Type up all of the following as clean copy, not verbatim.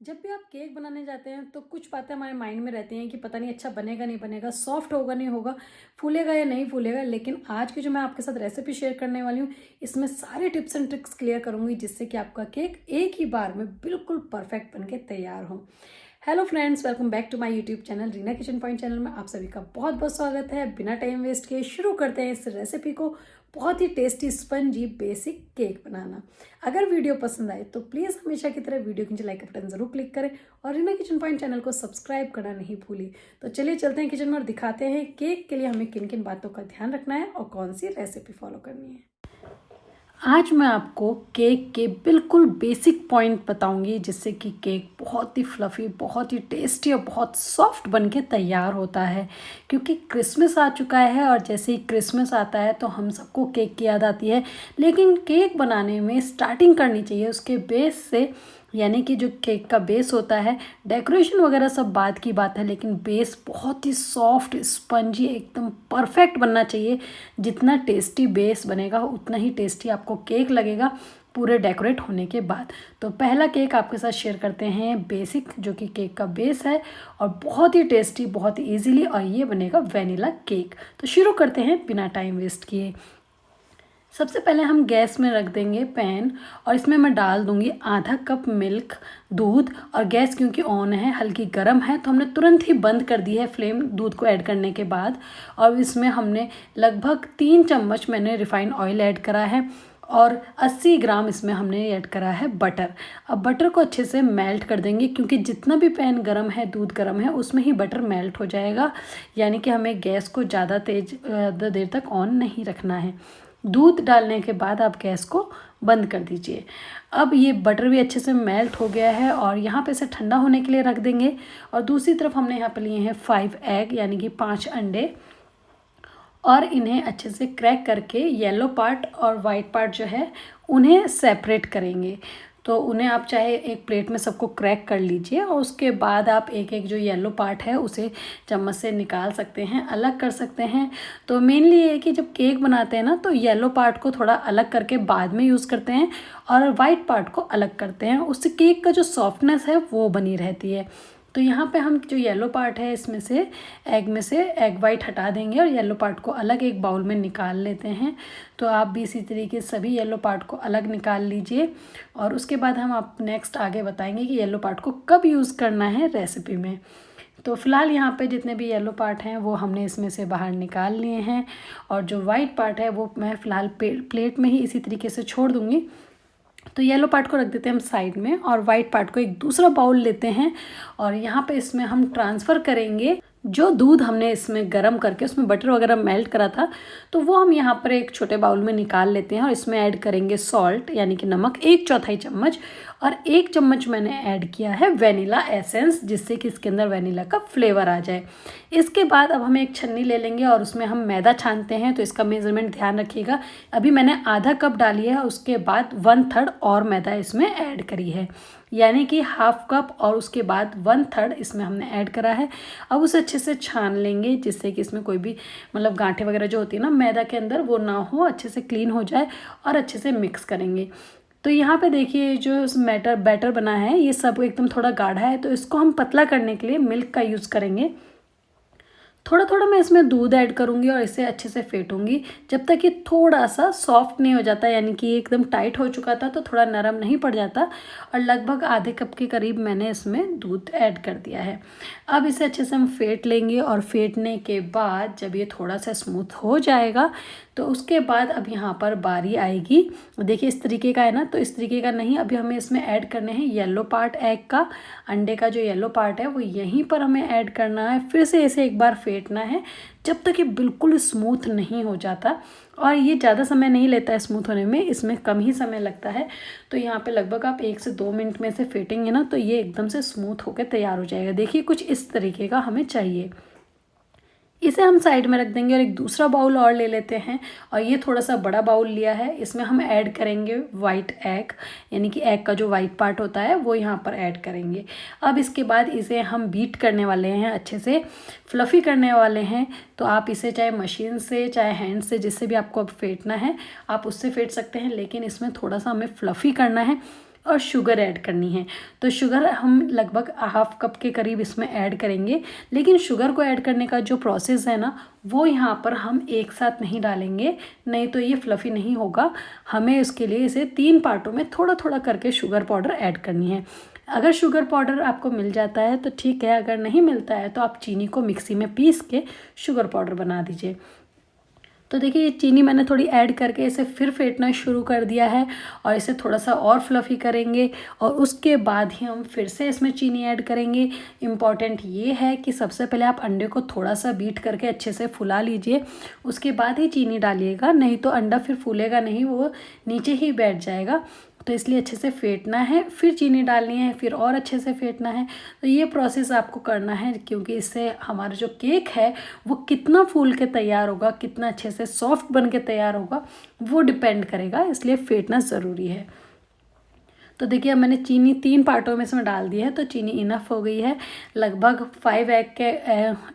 जब भी आप केक बनाने जाते हैं तो कुछ बातें हमारे माइंड में रहती हैं कि पता नहीं अच्छा बनेगा नहीं बनेगा, सॉफ्ट होगा नहीं होगा, फूलेगा या नहीं फूलेगा। लेकिन आज की जो मैं आपके साथ रेसिपी शेयर करने वाली हूँ, इसमें सारे टिप्स एंड ट्रिक्स क्लियर करूँगी जिससे कि आपका केक एक ही बार में बिल्कुल परफेक्ट बनके तैयार हो। Hello friends, welcome back to my YouTube channel Reena kitchen point channel में आप सभी का बहुत बहुत स्वागत है। बिना टाइम वेस्ट किए शुरू करते हैं इस रेसिपी को। बहुत ही टेस्टी स्पंजी बेसिक केक बनाना। अगर वीडियो पसंद आए तो प्लीज़ हमेशा की तरह वीडियो के नीचे लाइक का बटन जरूर क्लिक करें और रीना किचन पॉइंट चैनल को सब्सक्राइब करना नहीं भूलिए। तो चलिए चलते हैं किचन में और दिखाते हैं केक के लिए हमें किन किन बातों का ध्यान रखना है और कौन सी रेसिपी फॉलो करनी है। आज मैं आपको केक के बिल्कुल बेसिक पॉइंट बताऊंगी जिससे कि केक बहुत ही फ्लफ़ी, बहुत ही टेस्टी और बहुत सॉफ्ट बनके तैयार होता है। क्योंकि क्रिसमस आ चुका है और जैसे ही क्रिसमस आता है तो हम सबको केक की याद आती है। लेकिन केक बनाने में स्टार्टिंग करनी चाहिए उसके बेस से, यानी कि जो केक का बेस होता है, डेकोरेशन वगैरह सब बाद की बात है, लेकिन बेस बहुत ही सॉफ्ट स्पंजी एकदम परफेक्ट बनना चाहिए। जितना टेस्टी बेस बनेगा उतना ही टेस्टी आपको केक लगेगा पूरे डेकोरेट होने के बाद। तो पहला केक आपके साथ शेयर करते हैं बेसिक, जो कि केक का बेस है और बहुत ही टेस्टी, बहुत ही ईजीली, और ये बनेगा वेनिला केक। तो शुरू करते हैं बिना टाइम वेस्ट किए। सबसे पहले हम गैस में रख देंगे पैन और इसमें मैं डाल दूंगी आधा कप मिल्क, दूध। और गैस क्योंकि ऑन है, हल्की गर्म है, तो हमने तुरंत ही बंद कर दी है फ्लेम दूध को ऐड करने के बाद। और इसमें हमने लगभग 3 चम्मच मैंने रिफाइंड ऑयल ऐड करा है और 80 ग्राम इसमें हमने ऐड करा है बटर। अब बटर को अच्छे से मेल्ट कर देंगे क्योंकि जितना भी पैन गर्म है, दूध गर्म है, उसमें ही बटर मेल्ट हो जाएगा। यानी कि हमें गैस को ज़्यादा देर तक ऑन नहीं रखना है। दूध डालने के बाद आप गैस को बंद कर दीजिए। अब ये बटर भी अच्छे से मेल्ट हो गया है और यहाँ पे इसे ठंडा होने के लिए रख देंगे। और दूसरी तरफ हमने यहाँ पे लिए हैं 5 एग, यानी कि 5 अंडे, और इन्हें अच्छे से क्रैक करके येलो पार्ट और वाइट पार्ट जो है उन्हें सेपरेट करेंगे। तो उन्हें आप चाहे एक प्लेट में सबको क्रैक कर लीजिए और उसके बाद आप एक एक जो येलो पार्ट है उसे चम्मच से निकाल सकते हैं, अलग कर सकते हैं। तो मेनली ये है कि जब केक बनाते हैं ना, तो येलो पार्ट को थोड़ा अलग करके बाद में यूज़ करते हैं और वाइट पार्ट को अलग करते हैं। उससे केक का जो सॉफ्टनेस है वो बनी रहती है। तो यहाँ पे हम जो येलो पार्ट है इसमें से एग वाइट हटा देंगे और येलो पार्ट को अलग एक बाउल में निकाल लेते हैं। तो आप भी इसी तरीके से सभी येलो पार्ट को अलग निकाल लीजिए और उसके बाद हम आप नेक्स्ट आगे बताएंगे कि येलो पार्ट को कब यूज़ करना है रेसिपी में। तो फिलहाल यहाँ पे जितने भी येलो पार्ट हैं वो हमने इसमें से बाहर निकाल लिए हैं और जो वाइट पार्ट है वो मैं फ़िलहाल प्लेट में ही इसी तरीके से छोड़ दूँगी। तो येलो पार्ट को रख देते हैं हम साइड में और वाइट पार्ट को एक दूसरा बाउल लेते हैं और यहाँ पे इसमें हम ट्रांसफ़र करेंगे जो दूध हमने इसमें गर्म करके उसमें बटर वगैरह मेल्ट करा था। तो वो हम यहाँ पर एक छोटे बाउल में निकाल लेते हैं और इसमें ऐड करेंगे सॉल्ट, यानी कि नमक, 1/4 चम्मच, और 1 चम्मच मैंने ऐड किया है वेनिला एसेंस, जिससे कि इसके अंदर वेनिला का फ्लेवर आ जाए। इसके बाद अब हम एक छन्नी ले लेंगे और उसमें हम मैदा छानते हैं। तो इसका मेज़रमेंट ध्यान रखिएगा। अभी मैंने आधा कप डाली है, उसके बाद 1/3 और मैदा इसमें ऐड करी है, यानी कि हाफ कप, और उसके बाद 1/3 इसमें हमने ऐड करा है। अब उसे अच्छे से छान लेंगे जिससे कि इसमें कोई भी मतलब गांठें वगैरह जो होती है ना मैदा के अंदर, वो ना हो, अच्छे से क्लीन हो जाए और अच्छे से मिक्स करेंगे। तो यहाँ पे देखिए जो बैटर बना है ये सब एकदम थोड़ा गाढ़ा है, तो इसको हम पतला करने के लिए मिल्क का यूज़ करेंगे। थोड़ा थोड़ा मैं इसमें दूध ऐड करूँगी और इसे अच्छे से फेंटूंगी जब तक ये थोड़ा सा सॉफ्ट नहीं हो जाता, यानी कि ये एकदम टाइट हो चुका था तो थोड़ा नरम नहीं पड़ जाता। और लगभग आधे कप के करीब मैंने इसमें दूध ऐड कर दिया है। अब इसे अच्छे से हम फेंट लेंगे और फेंटने के बाद जब ये थोड़ा सा स्मूथ हो जाएगा तो उसके बाद अब यहाँ पर बारी आएगी। देखिए इस तरीके का है ना, तो इस तरीके का नहीं, अभी हमें इसमें ऐड करने हैं येलो पार्ट एग का। अंडे का जो येलो पार्ट है वो यहीं पर हमें ऐड करना है। फिर से इसे एक बार फेंटना है जब तक ये बिल्कुल स्मूथ नहीं हो जाता। और ये ज़्यादा समय नहीं लेता है स्मूथ होने में, इसमें कम ही समय लगता है। तो यहाँ पे लगभग आप 1 से 2 मिनट में से फेंटेंगे ना तो ये एकदम से स्मूथ होकर तैयार हो जाएगा। देखिए कुछ इस तरीके का हमें चाहिए। इसे हम साइड में रख देंगे और एक दूसरा बाउल और ले लेते हैं और ये थोड़ा सा बड़ा बाउल लिया है। इसमें हम ऐड करेंगे वाइट एग, यानी कि एग का जो वाइट पार्ट होता है वो यहाँ पर ऐड करेंगे। अब इसके बाद इसे हम बीट करने वाले हैं, अच्छे से फ्लफ़ी करने वाले हैं। तो आप इसे चाहे मशीन से चाहे हैंड से, जिससे भी आपको अब फेंटना है आप उससे फेंट सकते हैं, लेकिन इसमें थोड़ा सा हमें फ्लफ़ी करना है। और शुगर ऐड करनी है। तो शुगर हम लगभग हाफ कप के करीब इसमें ऐड करेंगे, लेकिन शुगर को ऐड करने का जो प्रोसेस है ना, वो यहाँ पर हम एक साथ नहीं डालेंगे, नहीं तो ये फ्लफ़ी नहीं होगा। हमें उसके लिए इसे 3 पार्टों में थोड़ा थोड़ा करके शुगर पाउडर ऐड करनी है। अगर शुगर पाउडर आपको मिल जाता है तो ठीक है, अगर नहीं मिलता है तो आप चीनी को मिक्सी में पीस के शुगर पाउडर बना दीजिए। तो देखिए ये चीनी मैंने थोड़ी ऐड करके इसे फिर फेंटना शुरू कर दिया है और इसे थोड़ा सा और फ्लफ़ी करेंगे और उसके बाद ही हम फिर से इसमें चीनी ऐड करेंगे। इम्पॉर्टेंट ये है कि सबसे पहले आप अंडे को थोड़ा सा बीट करके अच्छे से फुला लीजिए, उसके बाद ही चीनी डालिएगा, नहीं तो अंडा फिर फूलेगा नहीं, वो नीचे ही बैठ जाएगा। तो इसलिए अच्छे से फेंटना है, फिर चीनी डालनी है, फिर और अच्छे से फेंटना है। तो ये प्रोसेस आपको करना है, क्योंकि इससे हमारा जो केक है वो कितना फूल के तैयार होगा, कितना अच्छे से सॉफ्ट बन के तैयार होगा, वो डिपेंड करेगा, इसलिए फेंटना ज़रूरी है। तो देखिए अब मैंने चीनी 3 पार्टों में इसमें डाल दिया है, तो चीनी इनफ हो गई है। लगभग 5 एग के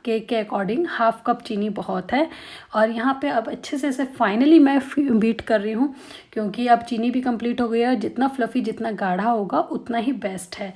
केक के अकॉर्डिंग हाफ कप चीनी बहुत है। और यहाँ पे अब अच्छे से इसे फाइनली मैं बीट कर रही हूँ, क्योंकि अब चीनी भी कंप्लीट हो गई है और जितना फ्लफ़ी जितना गाढ़ा होगा उतना ही बेस्ट है।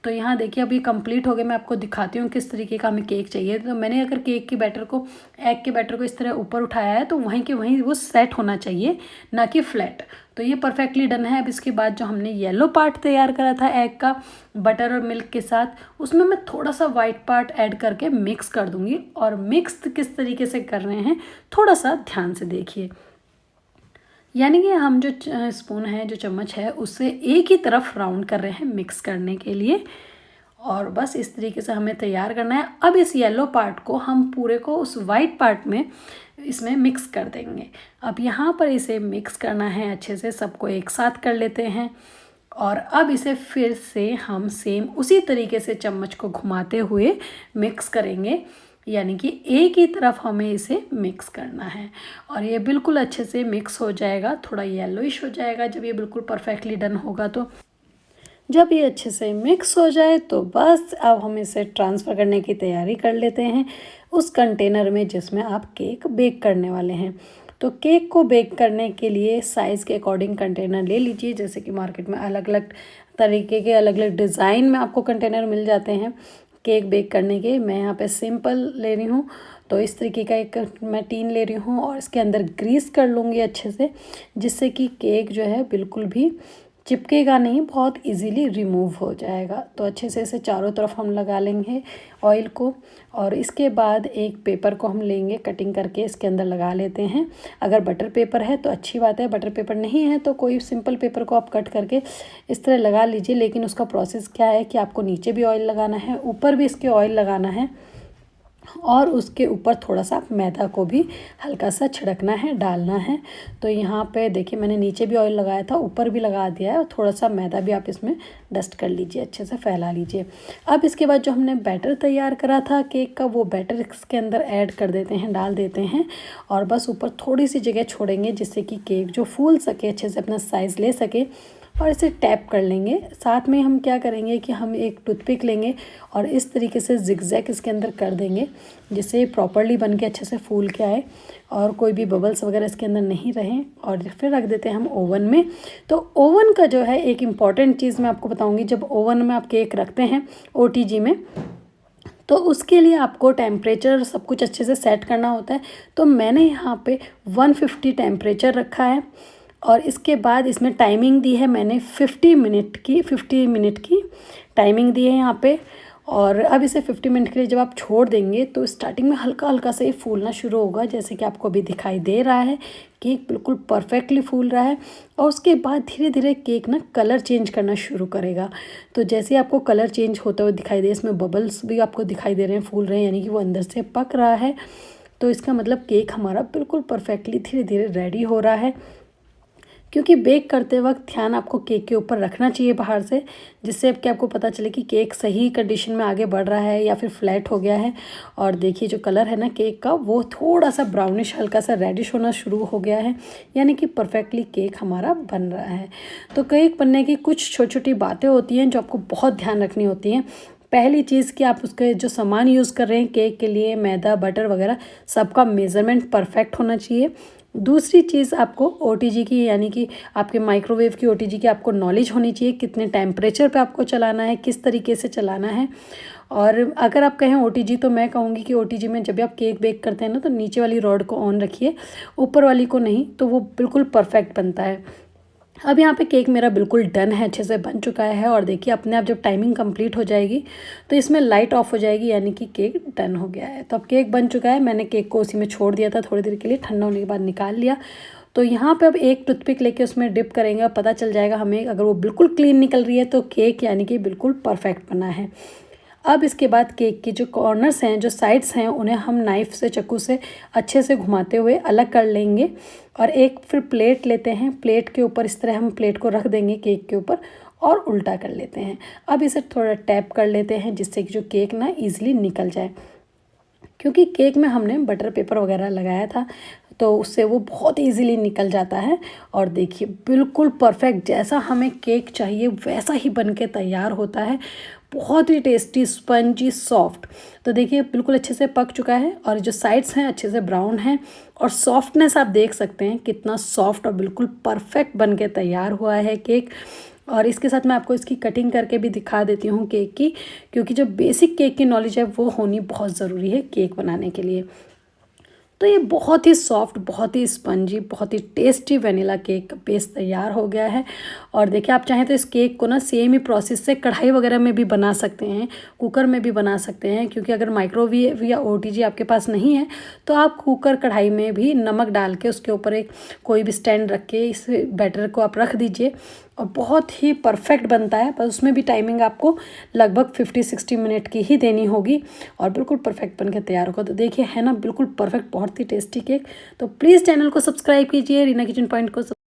तो यहाँ देखिए अभी कंप्लीट हो गया। मैं आपको दिखाती हूँ किस तरीके का हमें केक चाहिए। तो मैंने अगर केक के बैटर को, एग के बैटर को इस तरह ऊपर उठाया है तो वहीं के वहीं वो सेट होना चाहिए, ना कि फ्लैट। तो ये परफेक्टली डन है। अब इसके बाद जो हमने येलो पार्ट तैयार करा था एग का बटर और मिल्क के साथ, उसमें मैं थोड़ा सा वाइट पार्ट ऐड करके मिक्स कर दूँगी। और मिक्स किस तरीके से कर रहे हैं थोड़ा सा ध्यान से देखिए, यानी कि हम जो स्पून है, जो चम्मच है, उससे एक ही तरफ राउंड कर रहे हैं मिक्स करने के लिए। और बस इस तरीके से हमें तैयार करना है। अब इस येलो पार्ट को हम पूरे को उस वाइट पार्ट में इसमें मिक्स कर देंगे। अब यहाँ पर इसे मिक्स करना है अच्छे से, सबको एक साथ कर लेते हैं। और अब इसे फिर से हम सेम उसी तरीके से चम्मच को घुमाते हुए मिक्स करेंगे, यानी कि एक ही तरफ हमें इसे मिक्स करना है। और ये बिल्कुल अच्छे से मिक्स हो जाएगा, थोड़ा येलोइश हो जाएगा जब ये बिल्कुल परफेक्टली डन होगा। तो जब ये अच्छे से मिक्स हो जाए तो बस अब हम इसे ट्रांसफ़र करने की तैयारी कर लेते हैं उस कंटेनर में जिसमें आप केक बेक करने वाले हैं। तो केक को बेक करने के लिए साइज़ के अकॉर्डिंग कंटेनर ले लीजिए। जैसे कि मार्केट में अलग अलग तरीके के, अलग अलग डिज़ाइन में आपको कंटेनर मिल जाते हैं केक बेक करने के। मैं यहाँ पे सिंपल ले रही हूँ, तो इस तरीके का एक मैं टीन ले रही हूँ और इसके अंदर ग्रीस कर लूँगी अच्छे से, जिससे कि केक जो है बिल्कुल भी चिपकेगा नहीं, बहुत इजीली रिमूव हो जाएगा। तो अच्छे से इसे चारों तरफ हम लगा लेंगे ऑयल को। और इसके बाद एक पेपर को हम लेंगे, कटिंग करके इसके अंदर लगा लेते हैं। अगर बटर पेपर है तो अच्छी बात है, बटर पेपर नहीं है तो कोई सिंपल पेपर को आप कट करके इस तरह लगा लीजिए। लेकिन उसका प्रोसेस क्या है कि आपको नीचे भी ऑयल लगाना है, ऊपर भी इसके ऑयल लगाना है, और उसके ऊपर थोड़ा सा मैदा को भी हल्का सा छिड़कना है, डालना है। तो यहाँ पे देखिए मैंने नीचे भी ऑयल लगाया था, ऊपर भी लगा दिया है, और थोड़ा सा मैदा भी आप इसमें डस्ट कर लीजिए, अच्छे से फैला लीजिए। अब इसके बाद जो हमने बैटर तैयार करा था केक का, वो बैटर इसके अंदर ऐड कर देते हैं, डाल देते हैं। और बस ऊपर थोड़ी सी जगह छोड़ेंगे जिससे कि केक जो फूल सके, अच्छे से अपना साइज़ ले सके, और इसे टैप कर लेंगे। साथ में हम क्या करेंगे कि हम एक टूथपिक लेंगे और इस तरीके से जिगजैग इसके अंदर कर देंगे, जिससे प्रॉपरली बन के अच्छे से फूल के आए और कोई भी बबल्स वगैरह इसके अंदर नहीं रहें। और फिर रख देते हैं हम ओवन में। तो ओवन का जो है एक इम्पॉर्टेंट चीज़ मैं आपको बताऊँगी, जब ओवन में आप केक रखते हैं OTG में, तो उसके लिए आपको टेम्परेचर सब कुछ अच्छे से सेट करना होता है। तो मैंने यहाँ पे 150 टेम्परेचर रखा है, और इसके बाद इसमें टाइमिंग दी है मैंने 50 मिनट की टाइमिंग दी है यहाँ पे। और अब इसे 50 मिनट के लिए जब आप छोड़ देंगे तो स्टार्टिंग में हल्का हल्का से फूलना शुरू होगा, जैसे कि आपको अभी दिखाई दे रहा है। केक बिल्कुल परफेक्टली फूल रहा है, और उसके बाद धीरे धीरे केक ना कलर चेंज करना शुरू करेगा। तो जैसे आपको कलर चेंज होता हुआ दिखाई दे, इसमें बबल्स भी आपको दिखाई दे रहे हैं, फूल रहे हैं, यानी कि वो अंदर से पक रहा है। तो इसका मतलब केक हमारा बिल्कुल परफेक्टली धीरे धीरे रेडी हो रहा है। क्योंकि बेक करते वक्त ध्यान आपको केक के ऊपर रखना चाहिए बाहर से, जिससे कि आपको पता चले कि केक सही कंडीशन में आगे बढ़ रहा है या फिर फ्लैट हो गया है। और देखिए जो कलर है ना केक का, वो थोड़ा सा ब्राउनिश, हल्का सा रेडिश होना शुरू हो गया है, यानी कि परफेक्टली केक हमारा बन रहा है। तो केक बनने की कुछ छोटी छोटी बातें होती हैं जो आपको बहुत ध्यान रखनी होती हैं। पहली चीज़ कि आप उसके जो सामान यूज़ कर रहे हैं केक के लिए, मैदा, बटर वगैरह, सबका मेज़रमेंट परफेक्ट होना चाहिए। दूसरी चीज़ आपको ओटीजी की यानी कि आपके माइक्रोवेव की ओटीजी की आपको नॉलेज होनी चाहिए, कितने टेम्परेचर पे आपको चलाना है, किस तरीके से चलाना है। और अगर आप कहें ओटीजी तो मैं कहूँगी कि ओटीजी में जब भी आप केक बेक करते हैं ना तो नीचे वाली रॉड को ऑन रखिए, ऊपर वाली को नहीं, तो वो बिल्कुल परफेक्ट बनता है। अब यहाँ पे केक मेरा बिल्कुल डन है, अच्छे से बन चुका है। और देखिए अपने आप जब टाइमिंग कंप्लीट हो जाएगी तो इसमें लाइट ऑफ हो जाएगी, यानी कि केक डन हो गया है। तो अब केक बन चुका है, मैंने केक को उसी में छोड़ दिया था थोड़ी देर के लिए, ठंडा होने के बाद निकाल लिया। तो यहाँ पे अब एक टूथपिक लेके उसमें डिप करेंगे और पता चल जाएगा हमें, अगर वो बिल्कुल क्लीन निकल रही है तो केक यानी कि बिल्कुल परफेक्ट बना है। अब इसके बाद केक की जो कॉर्नर्स हैं, जो साइड्स हैं, उन्हें हम नाइफ़ से, चाकू से अच्छे से घुमाते हुए अलग कर लेंगे। और एक फिर प्लेट लेते हैं, प्लेट के ऊपर इस तरह हम प्लेट को रख देंगे केक के ऊपर और उल्टा कर लेते हैं। अब इसे थोड़ा टैप कर लेते हैं जिससे कि जो केक ना ईज़िली निकल जाए, क्योंकि केक में हमने बटर पेपर वगैरह लगाया था तो उससे वो बहुत इजीली निकल जाता है। और देखिए बिल्कुल परफेक्ट जैसा हमें केक चाहिए वैसा ही बन के तैयार होता है, बहुत ही टेस्टी, स्पंजी, सॉफ्ट। तो देखिए बिल्कुल अच्छे से पक चुका है और जो साइड्स हैं अच्छे से ब्राउन हैं और सॉफ्टनेस आप देख सकते हैं कितना सॉफ्ट और बिल्कुल परफेक्ट बन के तैयार हुआ है केक। और इसके साथ मैं आपको इसकी कटिंग करके भी दिखा देती हूँ केक की, क्योंकि जो बेसिक केक की नॉलेज है वो होनी बहुत ज़रूरी है केक बनाने के लिए। तो ये बहुत ही सॉफ्ट, बहुत ही स्पंजी, बहुत ही टेस्टी वनीला केक का बेस तैयार हो गया है। और देखिए आप चाहें तो इस केक को ना सेम ही प्रोसेस से कढ़ाई वगैरह में भी बना सकते हैं, कुकर में भी बना सकते हैं, क्योंकि अगर माइक्रोवेव या ओटीजी आपके पास नहीं है तो आप कुकर कढ़ाई में भी नमक डाल के उसके ऊपर एक कोई भी स्टैंड रख के इस बैटर को आप रख दीजिए और बहुत ही परफेक्ट बनता है। पर उसमें भी टाइमिंग आपको लगभग 50-60 मिनट की ही देनी होगी और बिल्कुल परफेक्ट बनकर तैयार होगा। तो देखिए है ना बिल्कुल परफेक्ट, बहुत ही टेस्टी केक। तो प्लीज़ चैनल को सब्सक्राइब कीजिए, रीना किचन पॉइंट को